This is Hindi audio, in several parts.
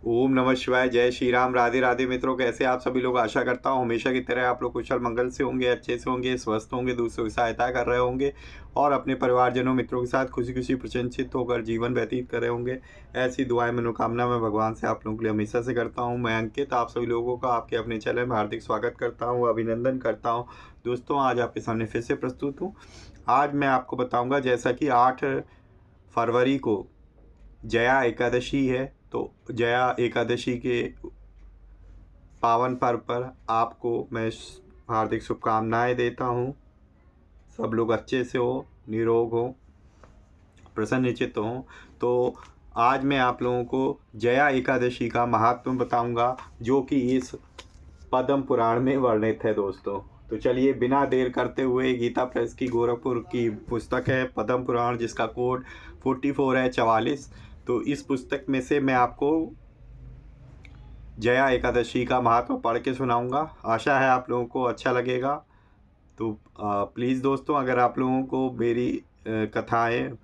ओम नमः शिवाय। जय श्री राम। राधे राधे मित्रों, कैसे आप सभी लोग। आशा करता हूँ हमेशा की तरह आप लोग कुशल मंगल से होंगे, अच्छे से होंगे, स्वस्थ होंगे, दूसरों की सहायता कर रहे होंगे और अपने परिवारजनों मित्रों के साथ खुशी खुशी प्रसन्नचित्त होकर जीवन व्यतीत कर रहे होंगे। ऐसी दुआएं मनोकामना मैं भगवान से आप लोगों के लिए हमेशा से करता हूँ। मैं अंकित आप सभी लोगों का आपके अपने चैनल में हार्दिक स्वागत करता हूँ, अभिनंदन करता हूँ। दोस्तों, आज आपके सामने फिर से प्रस्तुत हूँ। आज मैं आपको बताऊँगा, जैसा कि 8 फरवरी को जया एकादशी है, तो जया एकादशी के पावन पर्व पर आपको मैं हार्दिक शुभकामनाएं देता हूं। सब लोग अच्छे से हो, निरोग हो, प्रसन्नचित्त हो। तो आज मैं आप लोगों को जया एकादशी का महात्म बताऊंगा, जो कि इस पद्म पुराण में वर्णित है दोस्तों। तो चलिए बिना देर करते हुए, गीता प्रेस की गोरखपुर की पुस्तक है पद्म पुराण, जिसका कोड 44 है 44। तो इस पुस्तक में से मैं आपको जया एकादशी का महत्व पढ़ के सुनाऊंगा। आशा है आप लोगों को अच्छा लगेगा। तो प्लीज़ दोस्तों, अगर आप लोगों को मेरी कथाएं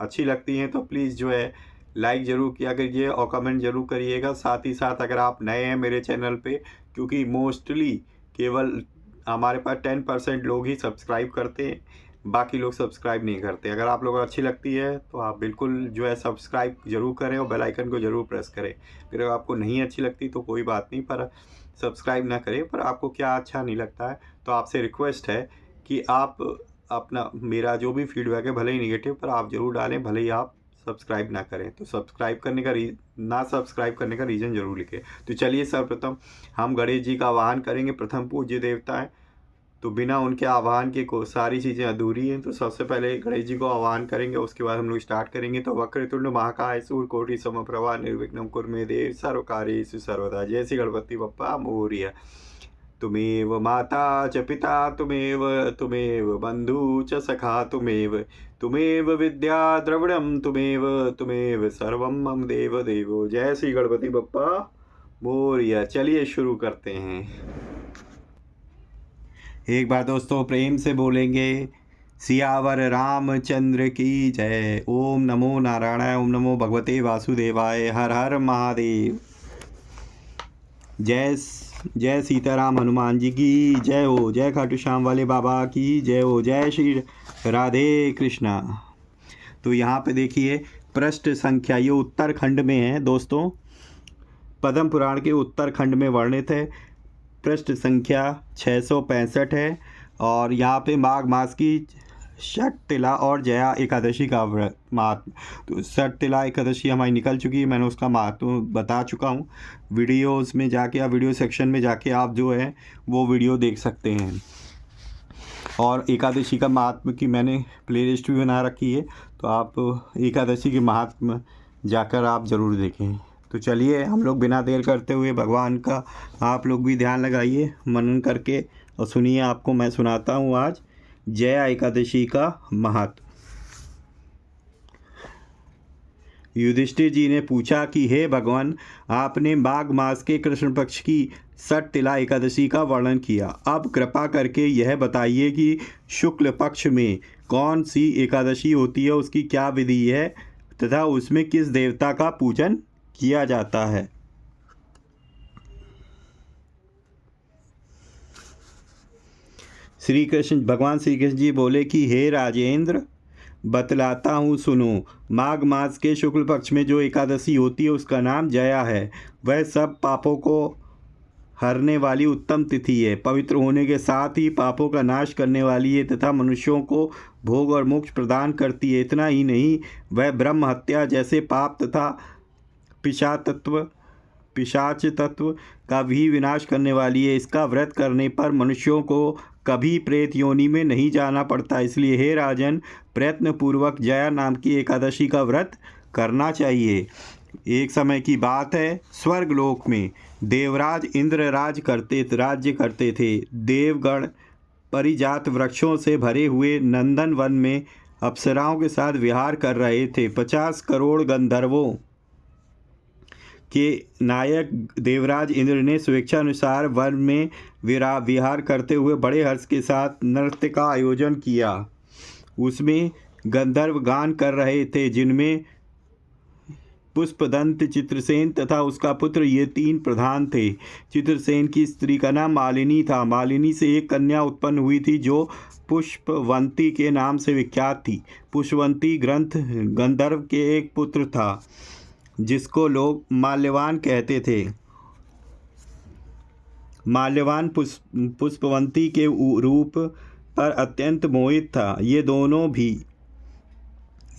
अच्छी लगती हैं तो प्लीज़ जो है लाइक ज़रूर किया करिए और कमेंट ज़रूर करिएगा। साथ ही साथ अगर आप नए हैं मेरे चैनल पे, क्योंकि मोस्टली केवल हमारे पास 10% लोग ही सब्सक्राइब करते हैं, बाकी लोग सब्सक्राइब नहीं करते। अगर आप लोगों को अच्छी लगती है तो आप बिल्कुल जो है सब्सक्राइब ज़रूर करें और बेल आइकन को ज़रूर प्रेस करें। अगर आपको नहीं अच्छी लगती तो कोई बात नहीं, पर सब्सक्राइब ना करें। पर आपको क्या अच्छा नहीं लगता है तो आपसे रिक्वेस्ट है कि आप अपना मेरा जो भी फीडबैक है, भले ही निगेटिव, पर आप ज़रूर डालें, भले ही आप सब्सक्राइब ना करें। तो सब्सक्राइब करने का ना सब्सक्राइब करने का रीज़न ज़रूर लिखें। तो चलिए सर्वप्रथम हम गणेश जी का आवाहन करेंगे। प्रथम पूज्य देवता है, तो बिना उनके आह्वान के को सारी चीज़ें अधूरी हैं। तो सबसे पहले गणेश जी को आह्वान करेंगे, उसके बाद हम लोग स्टार्ट करेंगे। तो वक्रतुंड महाकाय सूर्यकोटि समप्रभा निर्विघ्नं कुरु मे देव सर्वकार्येषु सर्वदा। जय श्री गणपति बप्पा मोरया। तुमेव माता च पिता तुमेव बंधु च सखा तुमेव विद्या द्रविणं तुमेव सर्वं मम देव देवो। जय श्री गणपति बप्पा मोरया। चलिए शुरू करते हैं। एक बार दोस्तों प्रेम से बोलेंगे, सियावर रामचंद्र की जय। ओम नमो नारायणाय, ओम नमो भगवते वासुदेवाय, हर हर महादेव। जय सीताराम हनुमान जी की जय हो। जय खाटू श्याम वाले बाबा की जय हो। जय श्री राधे कृष्णा। तो यहाँ पे देखिए पृष्ठ संख्या, ये उत्तरखंड में है दोस्तों, पद्म पुराण के उत्तरखंड में वर्णित है। पृष्ठ संख्या 665 है और यहाँ पे माघ मास की षट तिला और जया एकादशी का व्रत महात्म। तो षट तिला एकादशी हमारी निकल चुकी है, मैंने उसका महत्व बता चुका हूँ। वीडियोस में जाके या वीडियो सेक्शन में जाके आप जो है वो वीडियो देख सकते हैं। और एकादशी का महात्म की मैंने प्लेलिस्ट भी बना रखी है, तो आप एकादशी के महात्म जाकर आप ज़रूर देखें। तो चलिए हम लोग बिना देर करते हुए भगवान का आप लोग भी ध्यान लगाइए, मनन करके, और सुनिए। आपको मैं सुनाता हूँ आज जया एकादशी का महात्म। युधिष्ठिर जी ने पूछा कि हे भगवान, आपने माघ मास के कृष्ण पक्ष की षट तिला एकादशी का वर्णन किया। अब कृपा करके यह बताइए कि शुक्ल पक्ष में कौन सी एकादशी होती है, उसकी क्या विधि है तथा उसमें किस देवता का पूजन किया जाता है। भगवान श्री कृष्ण जी बोले कि हे राजेंद्र, बतलाता हूँ सुनो। माघ मास के शुक्ल पक्ष में जो एकादशी होती है उसका नाम जया है। वह सब पापों को हरने वाली उत्तम तिथि है, पवित्र होने के साथ ही पापों का नाश करने वाली है तथा मनुष्यों को भोग और मोक्ष प्रदान करती है। इतना ही नहीं, वह ब्रह्म हत्या जैसे पाप तथा पिशाच तत्व का भी विनाश करने वाली है। इसका व्रत करने पर मनुष्यों को कभी प्रेत योनि में नहीं जाना पड़ता। इसलिए हे राजन, प्रयत्न पूर्वक जया नाम की एकादशी का व्रत करना चाहिए। एक समय की बात है, स्वर्गलोक में देवराज इंद्र राज्य करते थे। देवगण परिजात वृक्षों से भरे हुए नंदन वन में अप्सराओं के साथ विहार कर रहे थे। 50 करोड़ गंधर्वों के नायक देवराज इंद्र ने स्वेच्छानुसार वन में विहार करते हुए बड़े हर्ष के साथ नृत्य का आयोजन किया। उसमें गंधर्व गान कर रहे थे, जिनमें पुष्पदंत, चित्रसेन तथा उसका पुत्र, ये 3 प्रधान थे। चित्रसेन की स्त्री का नाम मालिनी था। मालिनी से एक कन्या उत्पन्न हुई थी जो पुष्पवंती के नाम से विख्यात थी। पुष्पवंती ग्रंथ गंधर्व के एक पुत्र था जिसको लोग माल्यवान कहते थे। माल्यवान पुष्पवंती के रूप पर अत्यंत मोहित था। ये दोनों भी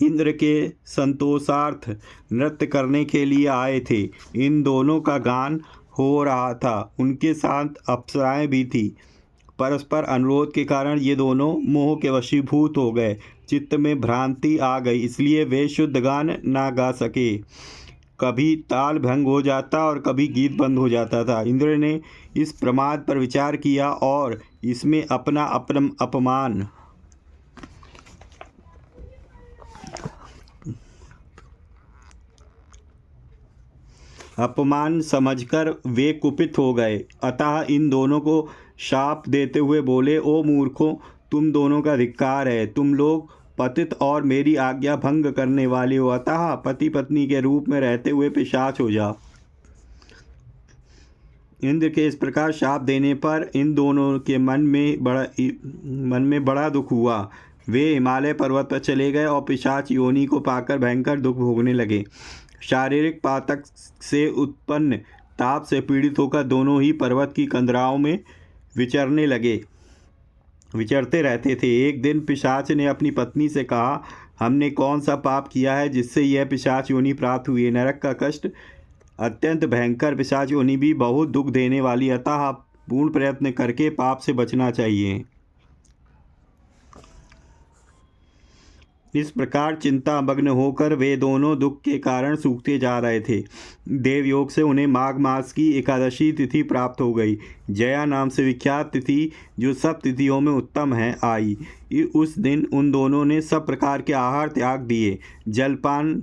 इंद्र के संतोषार्थ नृत्य करने के लिए आए थे। इन दोनों का गान हो रहा था। उनके साथ अप्सराएं भी थी। परस्पर अनुरोध के कारण ये दोनों मोह के वशीभूत हो गए। चित्त में भ्रांति आ गई, इसलिए वे शुद्ध गान ना गा सके। कभी ताल भंग हो जाता और कभी गीत बंद हो जाता था। इंद्र ने इस प्रमाद पर विचार किया और इसमें अपना अपमान समझकर वे कुपित हो गए। अतः इन दोनों को शाप देते हुए बोले, ओ मूर्खों, तुम दोनों का धिक्कार है। तुम लोग पतित और मेरी आज्ञा भंग करने वाले हो। अतः पति पत्नी के रूप में रहते हुए पिशाच हो जाओ। इंद्र के इस प्रकार शाप देने पर इन दोनों के मन में बड़ा दुख हुआ। वे हिमालय पर्वत पर चले गए और पिशाच योनि को पाकर भयंकर दुख भोगने लगे। शारीरिक पातक से उत्पन्न ताप से पीड़ित होकर दोनों ही पर्वत की कंदराओं में विचरते रहते थे। एक दिन पिशाच ने अपनी पत्नी से कहा, हमने कौन सा पाप किया है जिससे यह पिशाच योनि प्राप्त हुई है? नरक का कष्ट अत्यंत भयंकर पिशाच योनि भी बहुत दुख देने वाली, अतः पूर्ण प्रयत्न करके पाप से बचना चाहिए। इस प्रकार चिंतामग्न होकर वे दोनों दुख के कारण सूखते जा रहे थे। देवयोग से उन्हें माघ मास की एकादशी तिथि प्राप्त हो गई। जया नाम से विख्यात तिथि, जो सब तिथियों में उत्तम है, आई। उस दिन उन दोनों ने सब प्रकार के आहार त्याग दिए, जलपान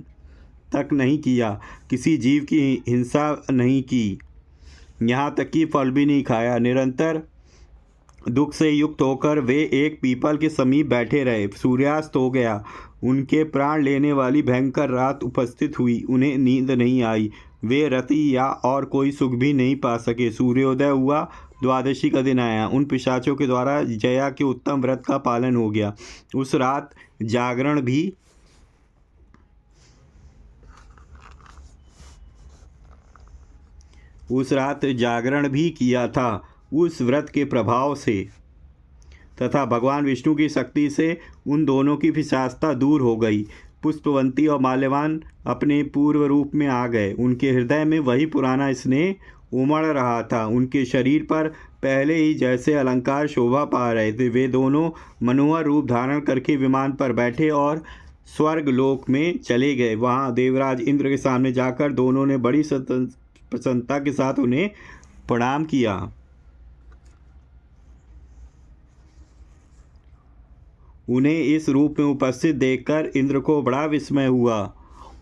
तक नहीं किया, किसी जीव की हिंसा नहीं की, यहाँ तक कि फल भी नहीं खाया। निरंतर दुख से युक्त होकर वे एक पीपल के समीप बैठे रहे। सूर्यास्त हो गया। उनके प्राण लेने वाली भयंकर रात उपस्थित हुई। उन्हें नींद नहीं आई। वे रति या और कोई सुख भी नहीं पा सके। सूर्योदय हुआ। द्वादशी का दिन आया। उन पिशाचों के द्वारा जया के उत्तम व्रत का पालन हो गया। उस रात जागरण भी किया था। उस व्रत के प्रभाव से तथा भगवान विष्णु की शक्ति से उन दोनों की पिशाचता दूर हो गई। पुष्पवंती और माल्यवान अपने पूर्व रूप में आ गए। उनके हृदय में वही पुराना स्नेह उमड़ रहा था। उनके शरीर पर पहले ही जैसे अलंकार शोभा पा रहे थे। वे दोनों मनोहर रूप धारण करके विमान पर बैठे और स्वर्ग लोक में चले गए। वहाँ देवराज इंद्र के सामने जाकर दोनों ने बड़ी प्रसन्नता के साथ उन्हें प्रणाम किया। उन्हें इस रूप में उपस्थित देखकर इंद्र को बड़ा विस्मय हुआ।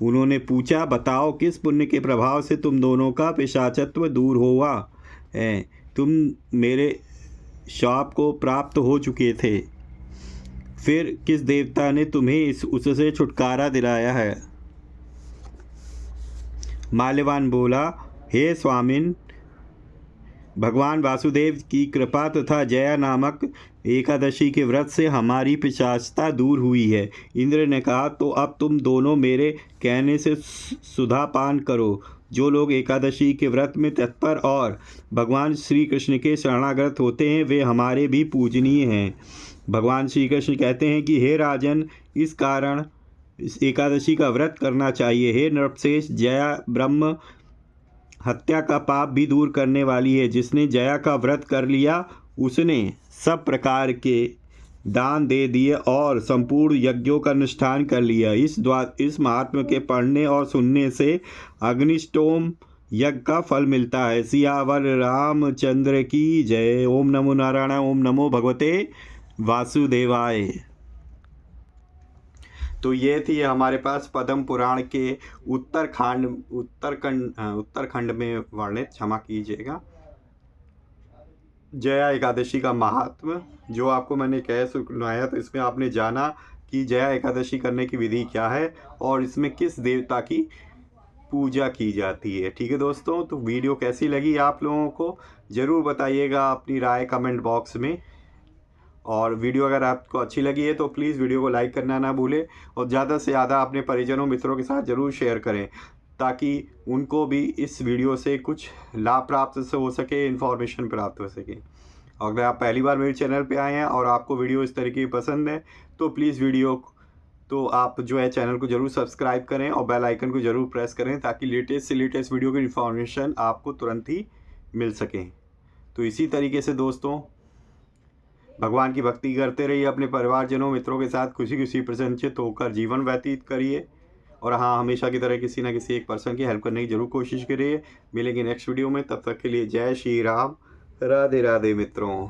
उन्होंने पूछा, बताओ, किस पुण्य के प्रभाव से तुम दोनों का पिशाचत्व दूर हुआ है? तुम मेरे शाप को प्राप्त हो चुके थे, फिर किस देवता ने तुम्हें उससे छुटकारा दिलाया है? माल्यवान बोला, हे स्वामिन, भगवान वासुदेव की कृपा तथा जया नामक एकादशी के व्रत से हमारी पिशाचता दूर हुई है। इंद्र ने कहा, तो अब तुम दोनों मेरे कहने से सुधा पान करो। जो लोग एकादशी के व्रत में तत्पर और भगवान श्री कृष्ण के शरणागत होते हैं, वे हमारे भी पूजनीय हैं। भगवान श्री कृष्ण कहते हैं कि हे राजन, इस कारण इस एकादशी का व्रत करना चाहिए। हे नृपशेष, जया ब्रह्म हत्या का पाप भी दूर करने वाली है। जिसने जया का व्रत कर लिया, उसने सब प्रकार के दान दे दिए और संपूर्ण यज्ञों का अनुष्ठान कर लिया। इस महात्म्य के पढ़ने और सुनने से अग्निष्टोम यज्ञ का फल मिलता है। सियावर रामचंद्र की जय। ओम नमो नारायण। ओम नमो भगवते वासुदेवाय। तो ये थी हमारे पास पद्म पुराण के उत्तरखंड में वर्णित, क्षमा कीजिएगा, जया एकादशी का महात्म, जो आपको मैंने कह सुनाया। तो इसमें आपने जाना कि जया एकादशी करने की विधि क्या है और इसमें किस देवता की पूजा की जाती है। ठीक है दोस्तों, तो वीडियो कैसी लगी आप लोगों को ज़रूर बताइएगा अपनी राय कमेंट बॉक्स में। और वीडियो अगर आपको अच्छी लगी है तो प्लीज़ वीडियो को लाइक करना ना भूलें और ज़्यादा से ज़्यादा अपने परिजनों मित्रों के साथ ज़रूर शेयर करें, ताकि उनको भी इस वीडियो से कुछ लाभ प्राप्त हो सके, इन्फॉर्मेशन प्राप्त हो सके। और अगर आप पहली बार मेरे चैनल पे आए हैं और आपको वीडियो इस तरीके की पसंद है तो प्लीज़ तो आप जो है चैनल को ज़रूर सब्सक्राइब करें और बेल आइकन को ज़रूर प्रेस करें, ताकि लेटेस्ट से लेटेस्ट वीडियो की इन्फॉर्मेशन आपको तुरंत ही मिल सके। तो इसी तरीके से दोस्तों भगवान की भक्ति करते रहिए, अपने परिवारजनों मित्रों के साथ खुशी खुशी प्रसन्नचित्त होकर जीवन व्यतीत करिए। और हाँ, हमेशा की तरह किसी ना किसी एक पर्सन की हेल्प करने की ज़रूर कोशिश करिए। मिलेंगे नेक्स्ट वीडियो में, तब तक के लिए जय श्री राम, राधे राधे मित्रों।